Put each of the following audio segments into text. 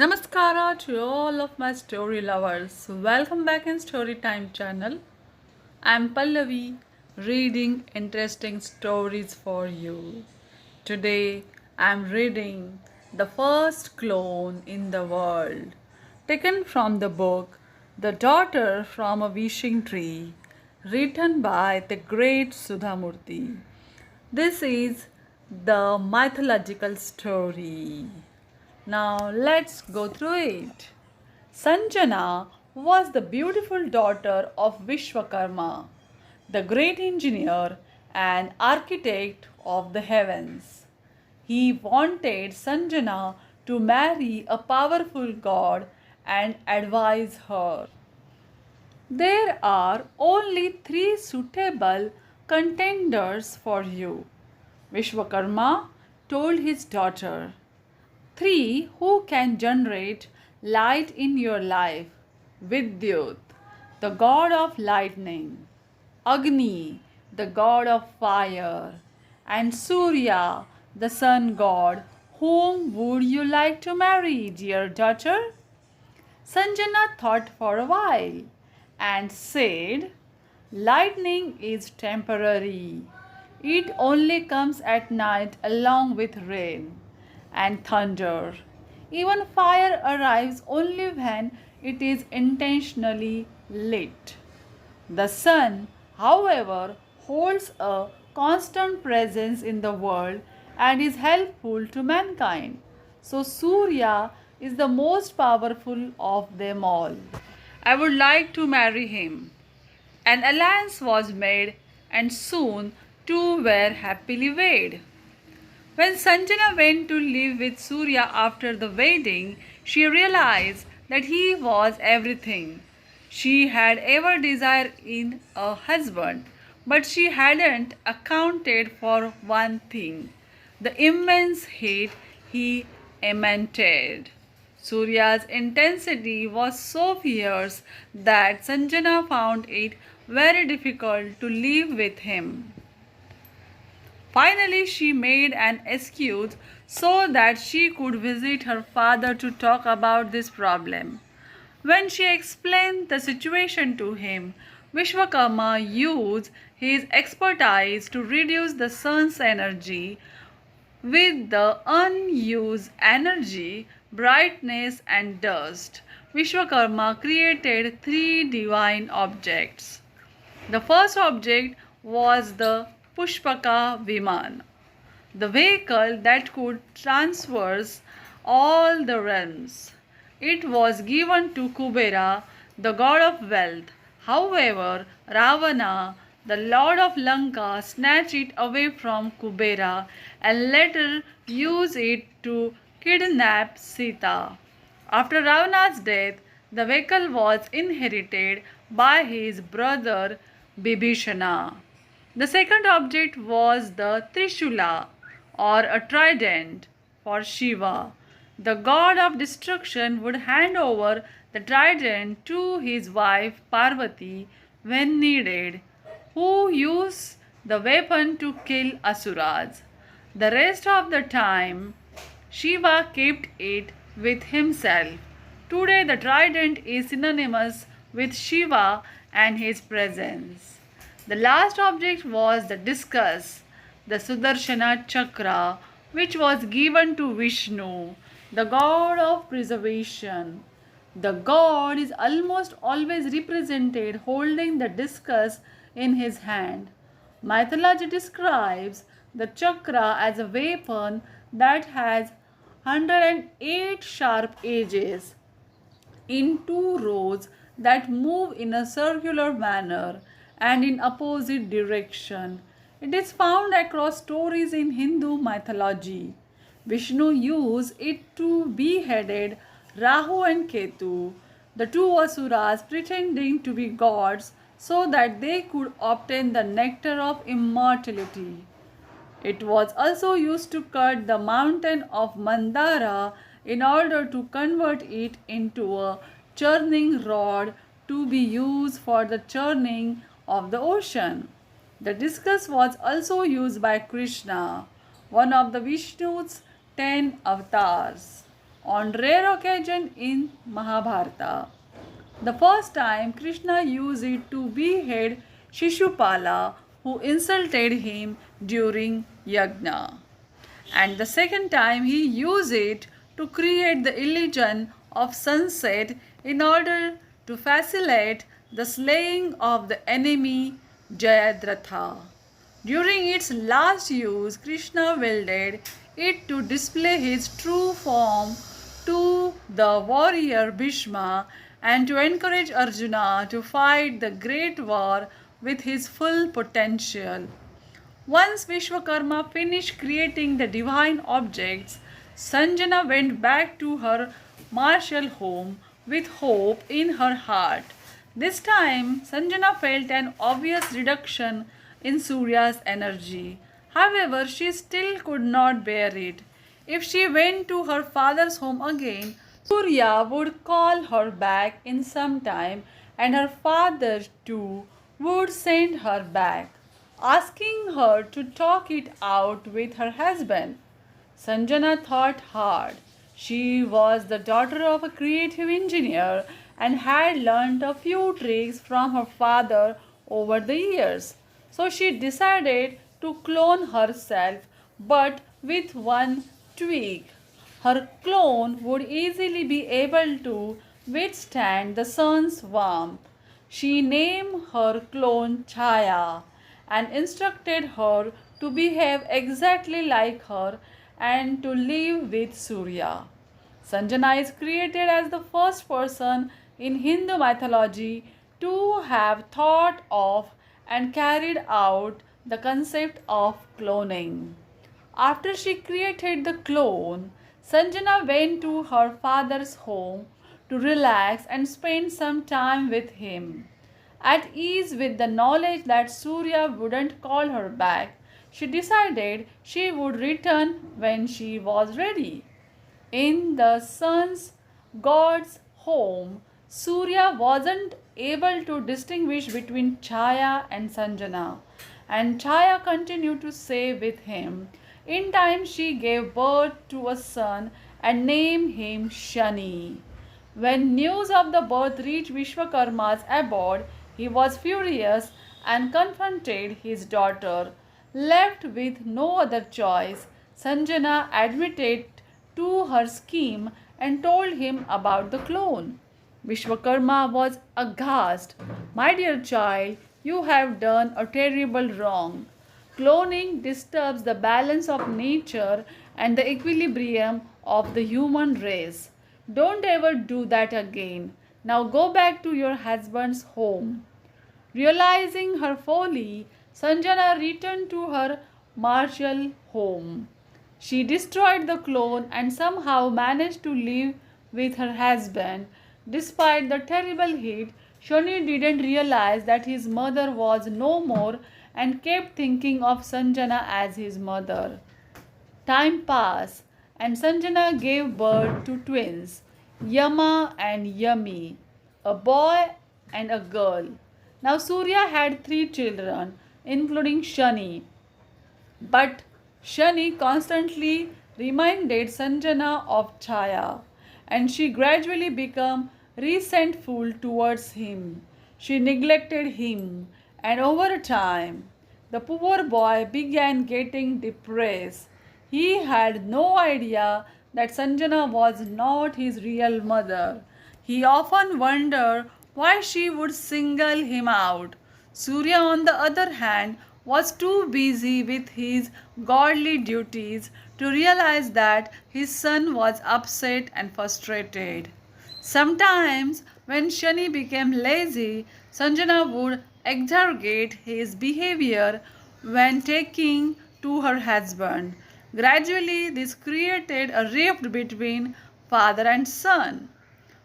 Namaskara to all of my story lovers. Welcome back in Storytime channel. I'm Pallavi reading interesting stories for you. Today I'm reading The First Clone in the World, taken from the book The Daughter from a Wishing Tree, written by the great Sudha Murty. This is the mythological story. Now let's go through it. Sanjana was the beautiful daughter of Vishwakarma, the great engineer and architect of the heavens. He wanted Sanjana to marry a powerful god and advise her. There are only three suitable contenders for you, Vishwakarma told his daughter. Three who can generate light in your life. Vidyut, the god of lightning. Agni, the god of fire. And Surya, the sun god. Whom would you like to marry, dear daughter? Sanjana thought for a while and said, Lightning is temporary. It only comes at night along with rain and thunder. Even fire arrives only when it is intentionally lit. The sun, however, holds a constant presence in the world and is helpful to mankind. So, Surya is the most powerful of them all. I would like to marry him. An alliance was made, and soon two were happily wed. When Sanjana went to live with Surya after the wedding, she realized that he was everything she had ever desired in a husband. But she hadn't accounted for one thing, the immense heat he emanated. Surya's intensity was so fierce that Sanjana found it very difficult to live with him. Finally, she made an excuse so that she could visit her father to talk about this problem. When she explained the situation to him, Vishwakarma used his expertise to reduce the sun's energy with the unused energy, brightness, and dust. Vishwakarma created three divine objects. The first object was the Pushpaka Viman, the vehicle that could traverse all the realms. It was given to Kubera, the god of wealth. However, Ravana, the lord of Lanka, snatched it away from Kubera and later used it to kidnap Sita. After Ravana's death, the vehicle was inherited by his brother Bibhishana. The second object was the Trishula or a trident for Shiva. The god of destruction would hand over the trident to his wife Parvati when needed, who used the weapon to kill asuras. The rest of the time, Shiva kept it with himself. Today, the trident is synonymous with Shiva and his presence. The last object was the discus, the Sudarshana Chakra, which was given to Vishnu, the god of preservation. The god is almost always represented holding the discus in his hand. Mythology describes the chakra as a weapon that has 108 sharp edges in two rows that move in a circular manner and in opposite direction. It is found across stories in Hindu mythology. Vishnu used it to beheaded Rahu and Ketu, the two asuras pretending to be gods so that they could obtain the nectar of immortality. It was also used to cut the mountain of Mandara in order to convert it into a churning rod to be used for the churning of the ocean. The discus was also used by Krishna, one of the Vishnu's 10 avatars. on rare occasion in Mahabharata. The first time Krishna used it to behead Shishupala, who insulted him during Yajna. And the second time he used it to create the illusion of sunset in order to facilitate the slaying of the enemy Jayadratha. During its last use, Krishna wielded it to display his true form to the warrior Bhishma and to encourage Arjuna to fight the great war with his full potential. Once Vishwakarma finished creating the divine objects, Sanjana went back to her martial home with hope in her heart. This time, Sanjana felt an obvious reduction in Surya's energy. However, she still could not bear it. If she went to her father's home again, Surya would call her back in some time, and her father too would send her back, asking her to talk it out with her husband. Sanjana thought hard. She was the daughter of a creative engineer and had learnt a few tricks from her father over the years. So she decided to clone herself, but with one tweak. Her clone would easily be able to withstand the sun's warmth. She named her clone Chaya and instructed her to behave exactly like her and to live with Surya. Sanjana is created as the first person in Hindu mythology to have thought of and carried out the concept of cloning. After she created the clone, Sanjana went to her father's home to relax and spend some time with him. At ease with the knowledge that Surya wouldn't call her back, she decided she would return when she was ready. In the sun's god's home, Surya wasn't able to distinguish between Chaya and Sanjana, and Chaya continued to stay with him. In time, she gave birth to a son and named him Shani. When news of the birth reached Vishwakarma's abode, he was furious and confronted his daughter. Left with no other choice, Sanjana admitted to her scheme and told him about the clone. Vishwakarma was aghast. My dear child, you have done a terrible wrong. Cloning disturbs the balance of nature and the equilibrium of the human race. Don't ever do that again. Now go back to your husband's home. Realizing her folly, Sanjana returned to her martial home. She destroyed the clone and somehow managed to live with her husband. Despite the terrible heat, Shani didn't realize that his mother was no more and kept thinking of Sanjana as his mother. Time passed and Sanjana gave birth to twins, Yama and Yami, a boy and a girl. Now Surya had 3 children, including Shani. But Shani constantly reminded Sanjana of Chaya, and she gradually became resentful towards him. She neglected him, and over time, the poor boy began getting depressed. He had no idea that Sanjana was not his real mother. He often wondered why she would single him out. Surya, on the other hand, was too busy with his godly duties to realize that his son was upset and frustrated. Sometimes, when Shani became lazy, Sanjana would exaggerate his behavior when taking to her husband. Gradually, this created a rift between father and son.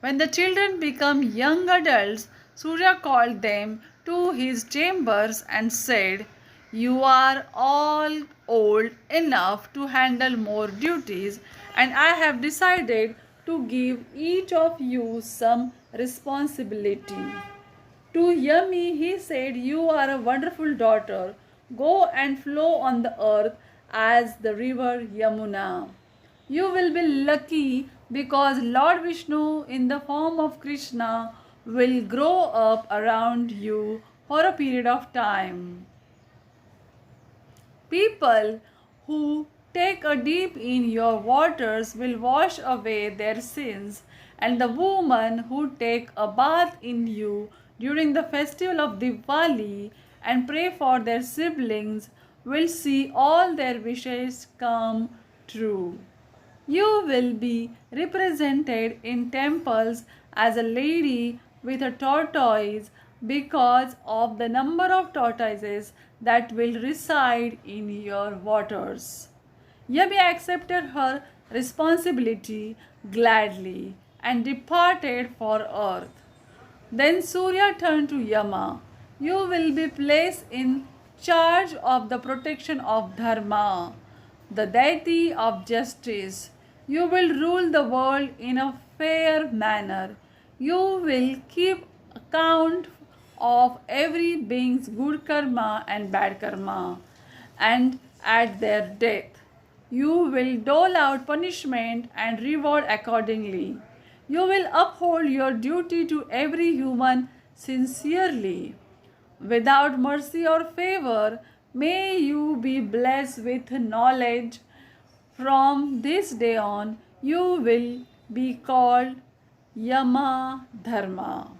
When the children became young adults, Surya called them to his chambers and said, "You are all old enough to handle more duties, and I have decided to give each of you some responsibility." To Yami, he said, "You are a wonderful daughter. Go and flow on the earth as the river Yamuna. You will be lucky because Lord Vishnu, in the form of Krishna, will grow up around you for a period of time. People who take a dip in your waters will wash away their sins, and the women who take a bath in you during the festival of Diwali and pray for their siblings will see all their wishes come true. You will be represented in temples as a lady with a tortoise because of the number of tortoises that will reside in your waters. Yami accepted her responsibility gladly and departed for earth. Then Surya turned to Yama. You will be placed in charge of the protection of Dharma, the deity of justice. You will rule the world in a fair manner. You will keep account of every being's good karma and bad karma, and at their death, you will dole out punishment and reward accordingly. You will uphold your duty to every human sincerely. Without mercy or favor, may you be blessed with knowledge. From this day on, you will be called Yama Dharma.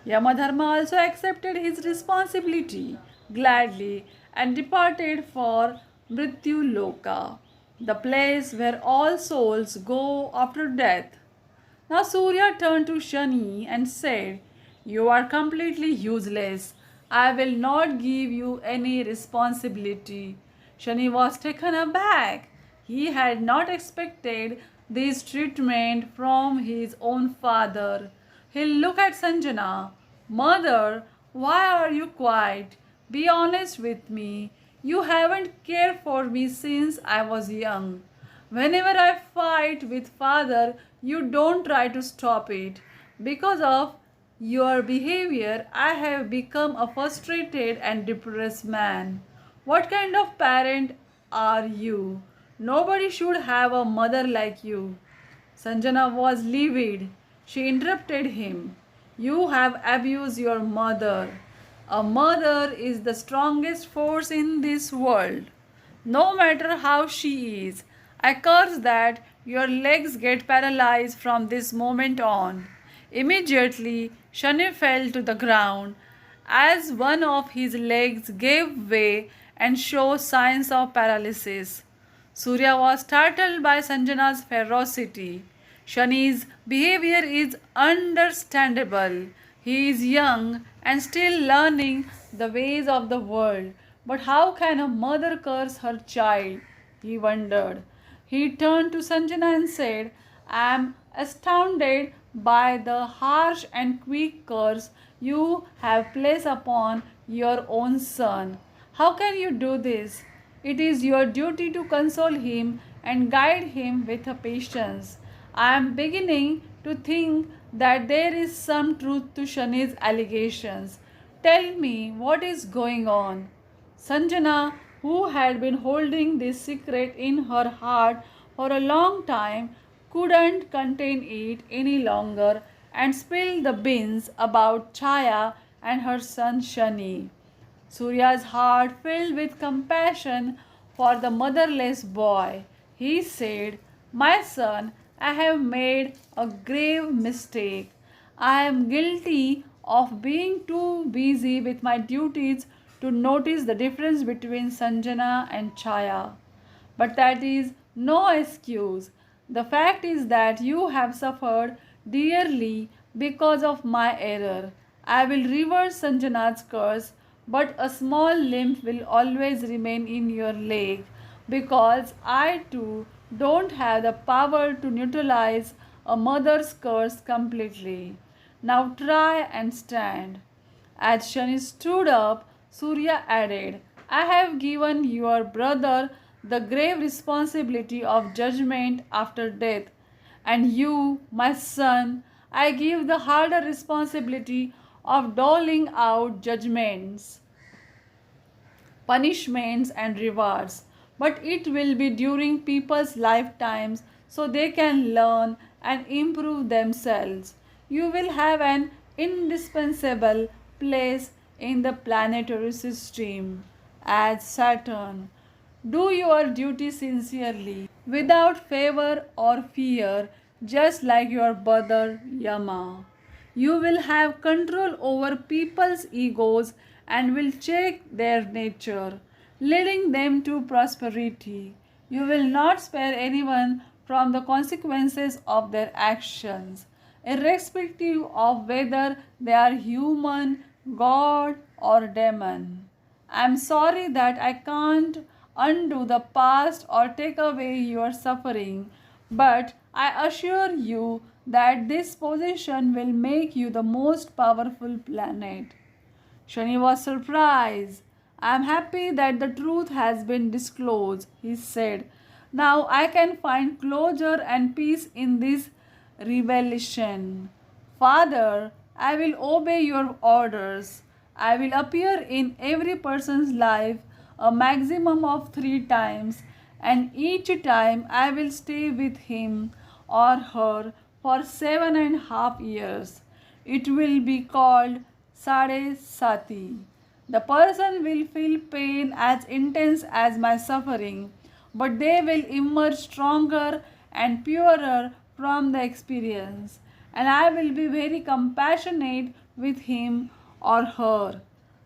Yamadharma also accepted his responsibility gladly and departed for Mrityu Loka, the place where all souls go after death. Now Surya turned to Shani and said, "You are completely useless. I will not give you any responsibility." Shani was taken aback. He had not expected this treatment from his own father. He looked at Sanjana. "Mother, why are you quiet? Be honest with me. You haven't cared for me since I was young. Whenever I fight with father, you don't try to stop it. Because of your behavior, I have become a frustrated and depressed man. What kind of parent are you? Nobody should have a mother like you." Sanjana was livid. She interrupted him. "You have abused your mother. A mother is the strongest force in this world. No matter how she is, I curse that your legs get paralyzed from this moment on." Immediately, Shani fell to the ground as one of his legs gave way and showed signs of paralysis. Surya was startled by Sanjana's ferocity. Shani's behavior is understandable. He is young and still learning the ways of the world. But how can a mother curse her child? He wondered. He turned to Sanjana and said, "I am astounded by the harsh and quick curse you have placed upon your own son. How can you do this? It is your duty to console him and guide him with patience. I am beginning to think that there is some truth to Shani's allegations. Tell me what is going on." Sanjana, who had been holding this secret in her heart for a long time, couldn't contain it any longer and spilled the beans about Chaya and her son Shani. Surya's heart filled with compassion for the motherless boy. He said, "My son, I have made a grave mistake. I am guilty of being too busy with my duties to notice the difference between Sanjana and Chaya. But that is no excuse. The fact is that you have suffered dearly because of my error. I will reverse Sanjana's curse, but a small limp will always remain in your leg because I too don't have the power to neutralize a mother's curse completely. Now try and stand." As Shani stood up, Surya added, "I have given your brother the grave responsibility of judgment after death, and you, my son, I give the harder responsibility of doling out judgments, punishments, and rewards. But it will be during people's lifetimes so they can learn and improve themselves. You will have an indispensable place in the planetary system as Saturn. Do your duty sincerely, without favor or fear, just like your brother Yama. You will have control over people's egos and will check their nature, leading them to prosperity. You will not spare anyone from the consequences of their actions, irrespective of whether they are human, god, or demon. I'm sorry that I can't undo the past or take away your suffering, but I assure you that this position will make you the most powerful planet. Shani was surprised. I am happy that the truth has been disclosed, he said. Now I can find closure and peace in this revelation. Father, I will obey your orders. I will appear in every person's life a maximum of 3 times, and each time I will stay with him or her for 7.5 years. It will be called Sade Sati. The person will feel pain as intense as my suffering, but they will emerge stronger and purer from the experience, and I will be very compassionate with him or her.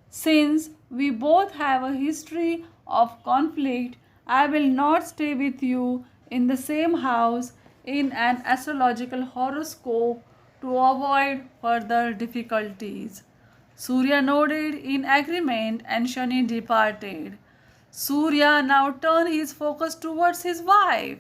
Since we both have a history of conflict, I will not stay with you in the same house in an astrological horoscope to avoid further difficulties. Surya nodded in agreement and Shani departed. Surya now turned his focus towards his wife.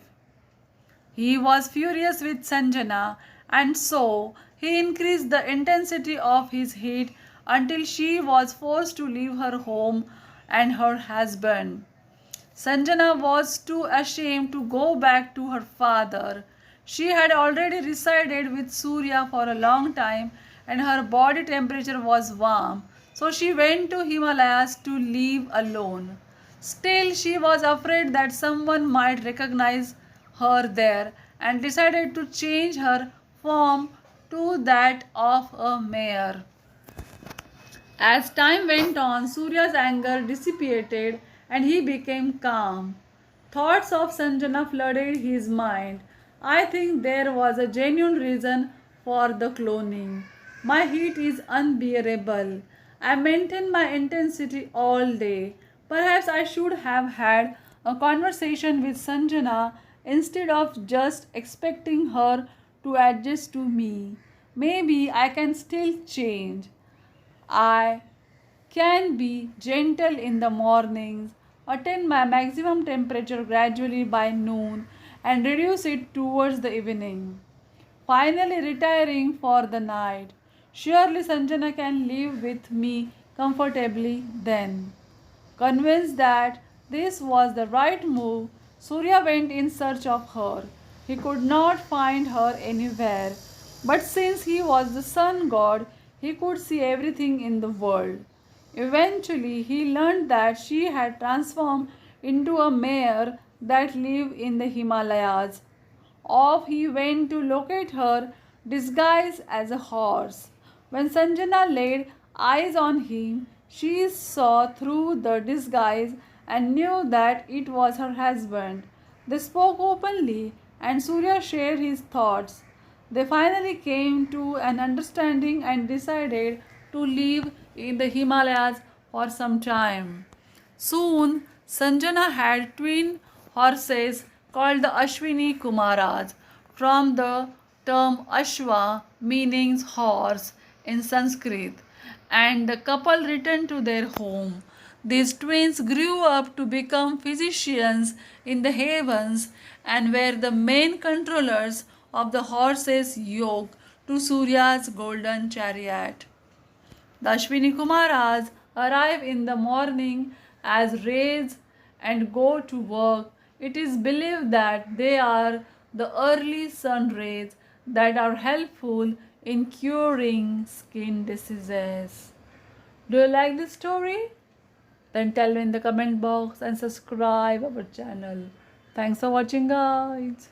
He was furious with Sanjana, and so he increased the intensity of his heat until she was forced to leave her home and her husband. Sanjana was too ashamed to go back to her father. She had already resided with Surya for a long time and her body temperature was warm, so she went to Himalayas to live alone. Still, she was afraid that someone might recognize her there and decided to change her form to that of a mare. As time went on, Surya's anger dissipated and he became calm. Thoughts of Sanjana flooded his mind. I think there was a genuine reason for the cloning. My heat is unbearable. I maintain my intensity all day. Perhaps I should have had a conversation with Sanjana instead of just expecting her to adjust to me. Maybe I can still change. I can be gentle in the mornings, attain my maximum temperature gradually by noon, and reduce it towards the evening, finally retiring for the night. Surely Sanjana can live with me comfortably then. Convinced that this was the right move, Surya went in search of her. He could not find her anywhere, but since he was the sun god, he could see everything in the world. Eventually, he learned that she had transformed into a mare that lived in the Himalayas. Off he went to locate her, disguised as a horse. When Sanjana laid eyes on him, she saw through the disguise and knew that it was her husband. They spoke openly, and Surya shared his thoughts. They finally came to an understanding and decided to live in the Himalayas for some time. Soon, Sanjana had twin horses called the Ashwini Kumaras, from the term Ashwa meaning horse in Sanskrit, and the couple returned to their home. These twins grew up to become physicians in the heavens and were the main controllers of the horses yoke to Surya's golden chariot. The Ashwini Kumaras arrive in the morning as rays and go to work. It is believed that they are the early sun rays that are helpful in curing skin diseases. Do you like this story? Then tell me in the comment box and subscribe our channel. Thanks for watching, guys.